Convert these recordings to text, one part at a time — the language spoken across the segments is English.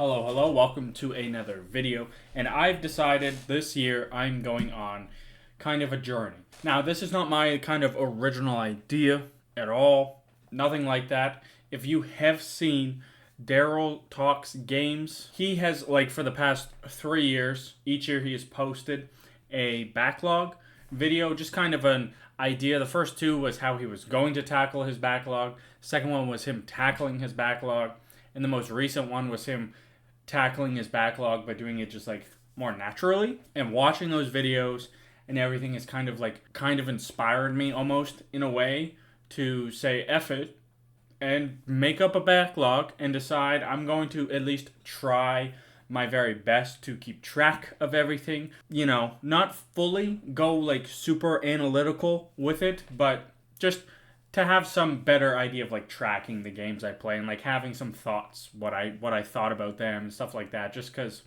Hello, welcome to another video. And I've decided this year I'm going on kind of a journey. Now, this is not my kind of original idea at all, nothing like that. If you have seen Daryl Talks Games, he has, for the past 3 years, each year he has posted a backlog video, just kind of an idea. The first two was how he was going to tackle his backlog. Second one was him tackling his backlog. And the most recent one was him tackling his backlog but doing it just more naturally. And watching those videos and everything has kind of inspired me almost in a way to say F it and make up a backlog and decide I'm going to at least try my very best to keep track of everything. You know, not fully go super analytical with it, but just to have some better idea of tracking the games I play and having some thoughts, what I thought about them and stuff like that, just because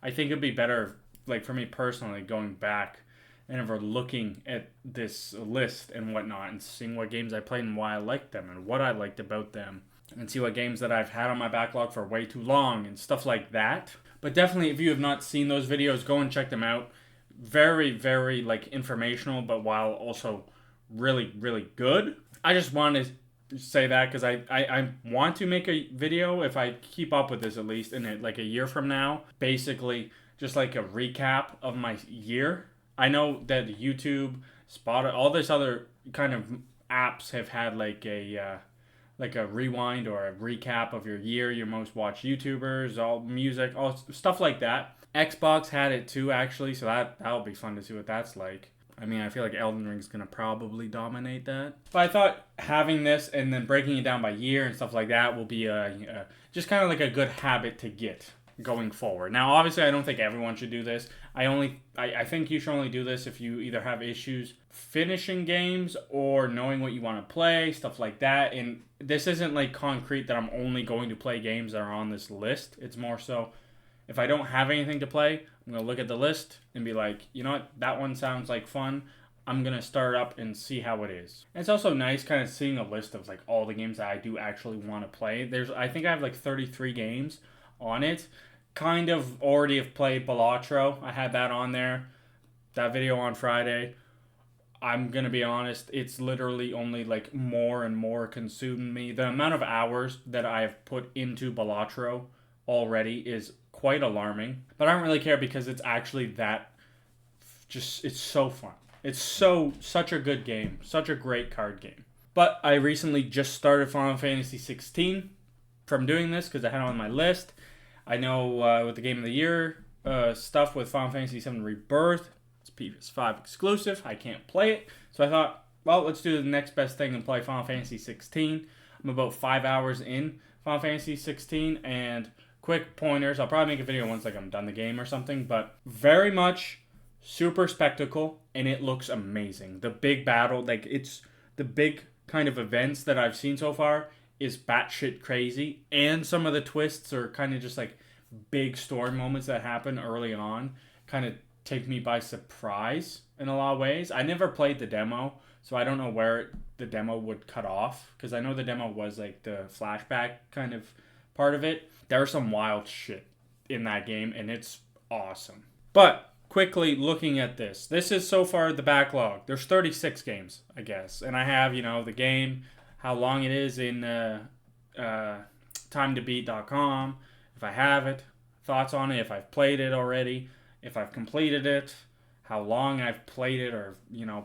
I think it'd be better for me personally going back and ever looking at this list and whatnot and seeing what games I played and why I liked them and what I liked about them and see what games that I've had on my backlog for way too long and stuff like that. But definitely, if you have not seen those videos, go and check them out. Very, very informational, but while also really, really good. I just wanted to say that because I want to make a video, if I keep up with this at least, in a year from now. Basically, just a recap of my year. I know that YouTube, Spotify, all this other kind of apps have had a rewind or a recap of your year, your most watched YouTubers, all music, all stuff like that. Xbox had it too, actually, so that'll be fun to see what that's like. I mean, I feel like Elden Ring's going to probably dominate that. But I thought having this and then breaking it down by year and stuff like that will be just kind of a good habit to get going forward. Now, obviously, I don't think everyone should do this. I think you should only do this if you either have issues finishing games or knowing what you want to play, stuff like that. And this isn't concrete that I'm only going to play games that are on this list. It's more so, if I don't have anything to play, I'm going to look at the list and be like, you know what, that one sounds like fun. I'm going to start up and see how it is. And it's also nice kind of seeing a list of all the games that I do actually want to play. I think I have 33 games on it. Kind of already have played Balatro. I had that on there. That video on Friday. I'm going to be honest, it's literally only more and more consuming me. The amount of hours that I have put into Balatro already is quite alarming, but I don't really care because it's actually it's so fun. It's such a good game, such a great card game. But I recently just started Final Fantasy 16 from doing this because I had it on my list. I know with the Game of the Year stuff with Final Fantasy 7 Rebirth, it's PS5 exclusive. I can't play it, so I thought, well, let's do the next best thing and play Final Fantasy 16. I'm about 5 hours in Final Fantasy 16, and quick pointers. I'll probably make a video once I'm done the game or something, but very much super spectacle, and it looks amazing. The big battle, it's the big kind of events that I've seen so far is batshit crazy, and some of the twists are kind of just big story moments that happen early on kind of take me by surprise in a lot of ways. I never played the demo, so I don't know where the demo would cut off, because I know the demo was the flashback kind of part of it. There's some wild shit in that game, and it's awesome. But quickly looking at this is so far the backlog. There's 36 games, I guess, and I have the game, how long it is in timetobeat.com, if I have it, thoughts on it, if I've played it already, if I've completed it, how long I've played it or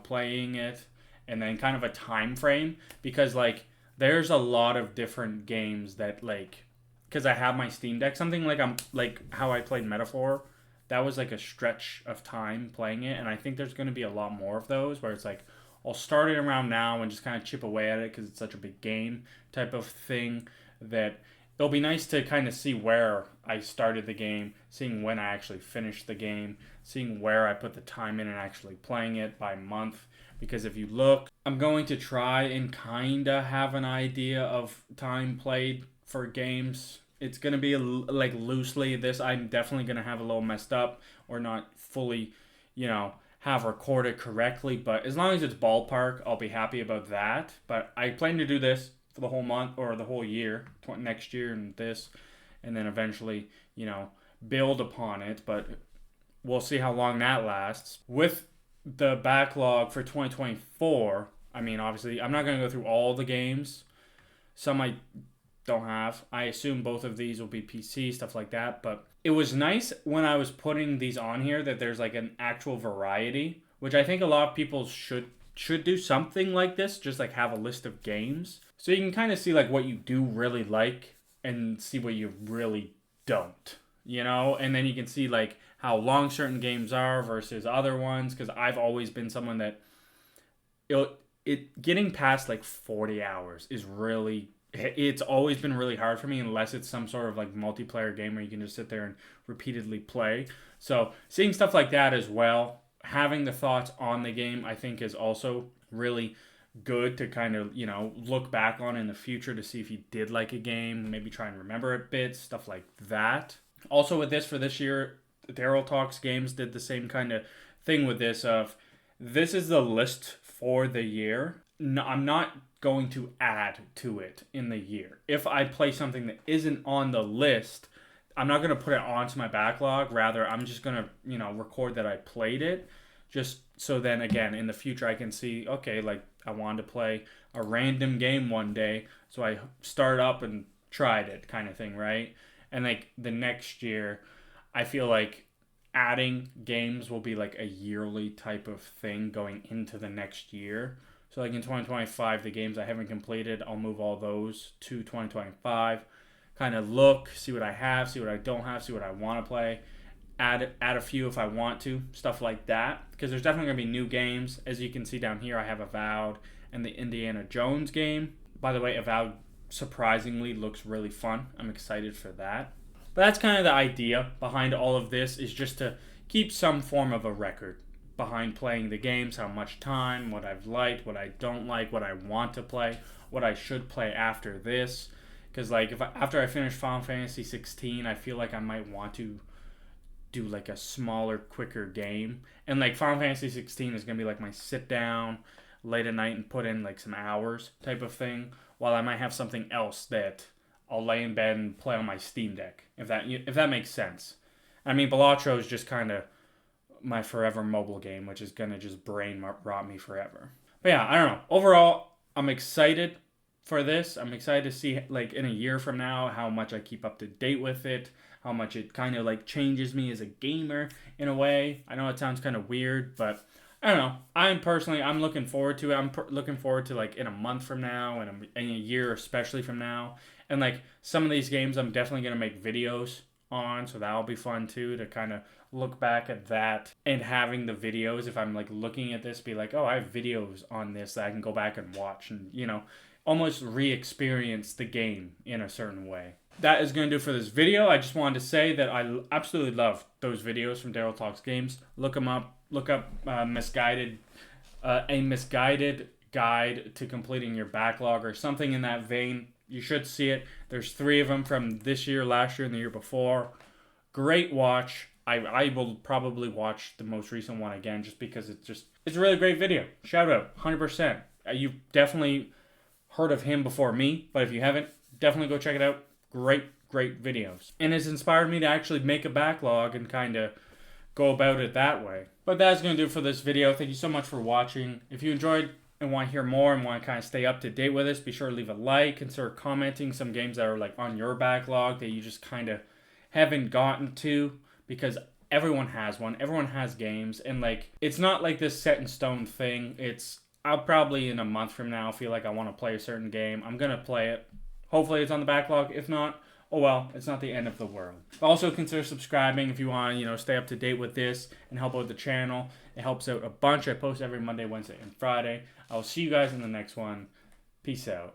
playing it, and then kind of a time frame, because there's a lot of different games that because I have my Steam Deck, something how I played Metaphor, that was a stretch of time playing it, and I think there's going to be a lot more of those where it's I'll start it around now and just kind of chip away at it because it's such a big game type of thing, that it'll be nice to kind of see where I started the game, seeing when I actually finished the game, seeing where I put the time in and actually playing it by month. Because if you look, I'm going to try and kind of have an idea of time played for games. It's going to be loosely this. I'm definitely going to have a little messed up or not fully, have recorded correctly. But as long as it's ballpark, I'll be happy about that. But I plan to do this for the whole month or the whole year, next year and this. And then eventually you know, build upon it, but we'll see how long that lasts. With the backlog for 2024, I mean, obviously, I'm not going to go through all the games. Some I don't have. I assume both of these will be PC, stuff like that. But it was nice when I was putting these on here that there's like an actual variety, which I think a lot of people should do something like this, just like have a list of games. So you can kind of see like what you do really like and see what you really don't, you know? And then you can see like how long certain games are versus other ones, because I've always been someone that getting past like 40 hours is really, it's always been really hard for me unless it's some sort of like multiplayer game where you can just sit there and repeatedly play. So seeing stuff like that as well, having the thoughts on the game, I think is also really good to kind of, you know, look back on in the future to see if you did like a game, maybe try and remember it bits, stuff like that. Also with this, for this year, Daryl Talks Games did the same kind of thing with this of, this is the list for the year. No, I'm not going to add to it in the year. If I play something that isn't on the list, I'm not going to put it onto my backlog. Rather, I'm just going to, you know, record that I played it, just so then again in the future I can see, okay, like I wanted to play a random game one day, so I start up and tried it kind of thing, right? And like the next year, I feel like adding games will be like a yearly type of thing going into the next year. So like in 2025, the games I haven't completed, I'll move all those to 2025. Kind of look, see what I have, see what I don't have, see what I want to play. Add a few if I want to, stuff like that. Because there's definitely going to be new games. As you can see down here, I have Avowed and the Indiana Jones game. By the way, Avowed surprisingly looks really fun. I'm excited for that. But that's kind of the idea behind all of this, is just to keep some form of a record behind playing the games, how much time, what I've liked, what I don't like, what I want to play, what I should play after this. Because like after I finish Final Fantasy 16, I feel like I might want to do like a smaller, quicker game. And like Final Fantasy 16 is going to be like my sit down late at night and put in like some hours type of thing, while I might have something else that I'll lay in bed and play on my Steam Deck, if that makes sense. I mean, Balatro is just kind of my forever mobile game, which is going to just brain rot me forever. But yeah, I don't know. Overall, I'm excited for this. I'm excited to see like in a year from now how much I keep up to date with it, how much it kind of like changes me as a gamer in a way. I know it sounds kind of weird, but I don't know. I'm looking forward to it. I'm looking forward to like in a month from now and in a year especially from now. And like some of these games I'm definitely going to make videos on, so that'll be fun too, to kind of look back at that and having the videos, if I'm like looking at this, be like, oh, I have videos on this that I can go back and watch and, you know, almost re-experience the game in a certain way. That is going to do for this video. I just wanted to say that I absolutely love those videos from Daryl Talks Games. Look them up. Look up a misguided guide to completing your backlog or something in that vein. You should see it. There's 3 of them from this year, last year, and the year before. Great watch. I will probably watch the most recent one again just because it's a really great video. Shout out, 100%. You've definitely heard of him before me, but if you haven't, definitely go check it out. Great videos. And it's inspired me to actually make a backlog and kind of go about it that way. But that's going to do it for this video. Thank you so much for watching. If you enjoyed and want to hear more and want to kind of stay up to date with us, be sure to leave a like, consider commenting some games that are like on your backlog that you just kind of haven't gotten to, because everyone has one. Everyone has games, and like it's not like this set in stone thing. I'll probably in a month from now feel like I want to play a certain game. I'm going to play it. Hopefully it's on the backlog. If not, oh well, it's not the end of the world. Also consider subscribing if you want to, stay up to date with this and help out the channel. It helps out a bunch. I post every Monday, Wednesday, and Friday. I'll see you guys in the next one. Peace out.